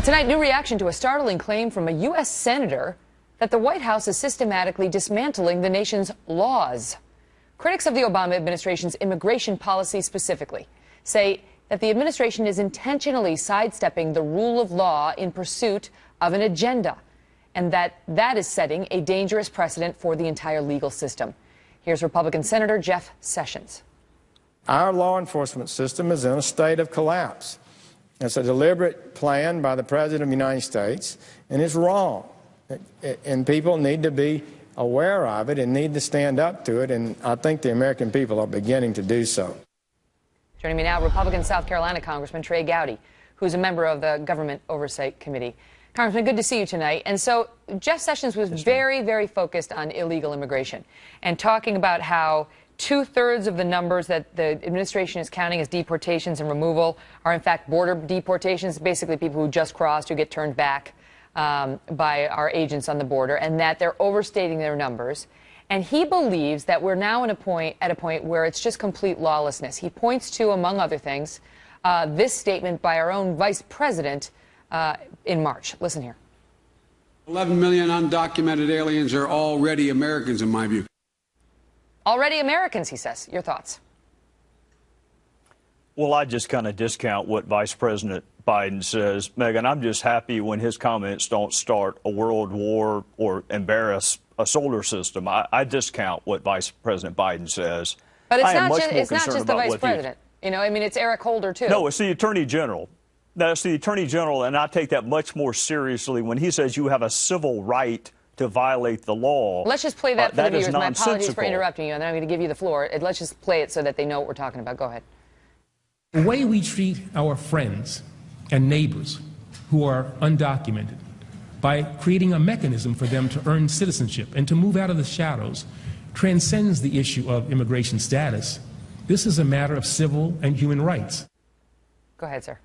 Tonight, new reaction to a startling claim from a U.S. senator that the White House is systematically dismantling the nation's laws. Critics of the Obama administration's immigration policy specifically say that the administration is intentionally sidestepping the rule of law in pursuit of an agenda, and that is setting a dangerous precedent for the entire legal system. Here's Republican Senator Jeff Sessions. Our law enforcement system is in a state of collapse. It's a deliberate plan by the President of the United States, and it's wrong. And people need to be aware of it and need to stand up to it, and I think the American people are beginning to do so. Joining me now, Republican South Carolina Congressman Trey Gowdy, who's a member of the Government Oversight Committee. Congressman, good to see you tonight. And so Jeff Sessions was very focused on illegal immigration and talking about how two-thirds of the numbers that the administration is counting as deportations and removal are, in fact, border deportations, basically people who just crossed, who get turned back by our agents on the border, and that they're overstating their numbers. And he believes that we're now at a point where it's just complete lawlessness. He points to, among other things, this statement by our own vice president in March. Listen here. 11 million undocumented aliens are already Americans, in my view. Already Americans, he says. Your thoughts? Well, I just kind of discount what Vice President Biden says. Megyn, I'm just happy when his comments don't start a world war or embarrass a solar system. I discount what Vice President Biden says. But it's not just the Vice President. You know, I mean, it's Eric Holder, too. No, it's the Attorney General. That's the Attorney General, and I take that much more seriously when he says you have a civil right to violate the law. Let's just play that for the viewers. My apologies for interrupting you, and then I'm going to give you the floor. Let's just play it so that they know what we're talking about. Go ahead. The way we treat our friends and neighbors who are undocumented by creating a mechanism for them to earn citizenship and to move out of the shadows transcends the issue of immigration status. This is a matter of civil and human rights. Go ahead, sir.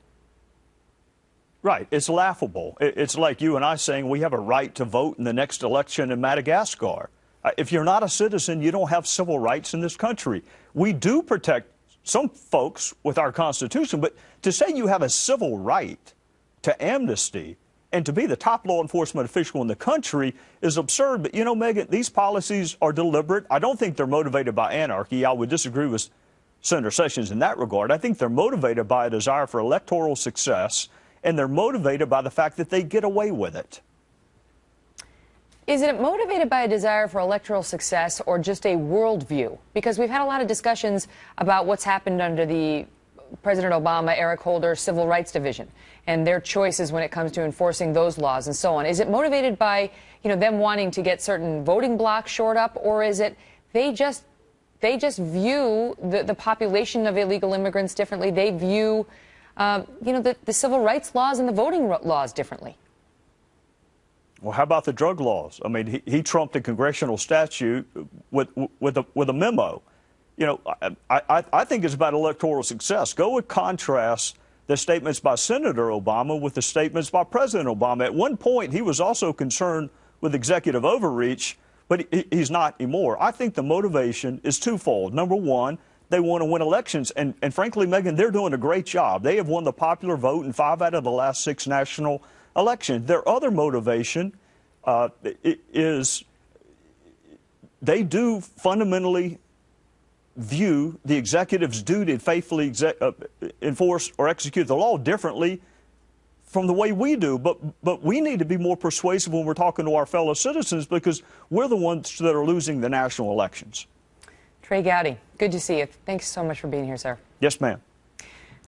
Right. It's laughable. It's like you and I saying we have a right to vote in the next election in Madagascar. If you're not a citizen, you don't have civil rights in this country. We do protect some folks with our Constitution, but to say you have a civil right to amnesty and to be the top law enforcement official in the country is absurd. But, you know, Megyn, these policies are deliberate. I don't think they're motivated by anarchy. I would disagree with Senator Sessions in that regard. I think they're motivated by a desire for electoral success, and they're motivated by the fact that they get away with it. Is it motivated by a desire for electoral success or just a worldview? Because we've had a lot of discussions about what's happened under the President Obama, Eric Holder Civil Rights Division and their choices when it comes to enforcing those laws and so on. Is it motivated by, you know, them wanting to get certain voting blocks shored up, or is it they just view the population of illegal immigrants differently? They view you know, the civil rights laws and the voting laws differently. Well, how about the drug laws? I mean, he trumped a congressional statute with a memo. You know, I think it's about electoral success. Go and contrast the statements by Senator Obama with the statements by President Obama. At one point, he was also concerned with executive overreach, but he's not anymore. I think the motivation is twofold. Number one, they want to win elections. And frankly, Megyn, they're doing a great job. They have won the popular vote in 5 out of the last 6 national elections. Their other motivation is they do fundamentally view the executive's duty to faithfully enforce or execute the law differently from the way we do. But we need to be more persuasive when we're talking to our fellow citizens, because we're the ones that are losing the national elections. Trey Gowdy, good to see you. Thanks so much for being here, sir. Yes, ma'am.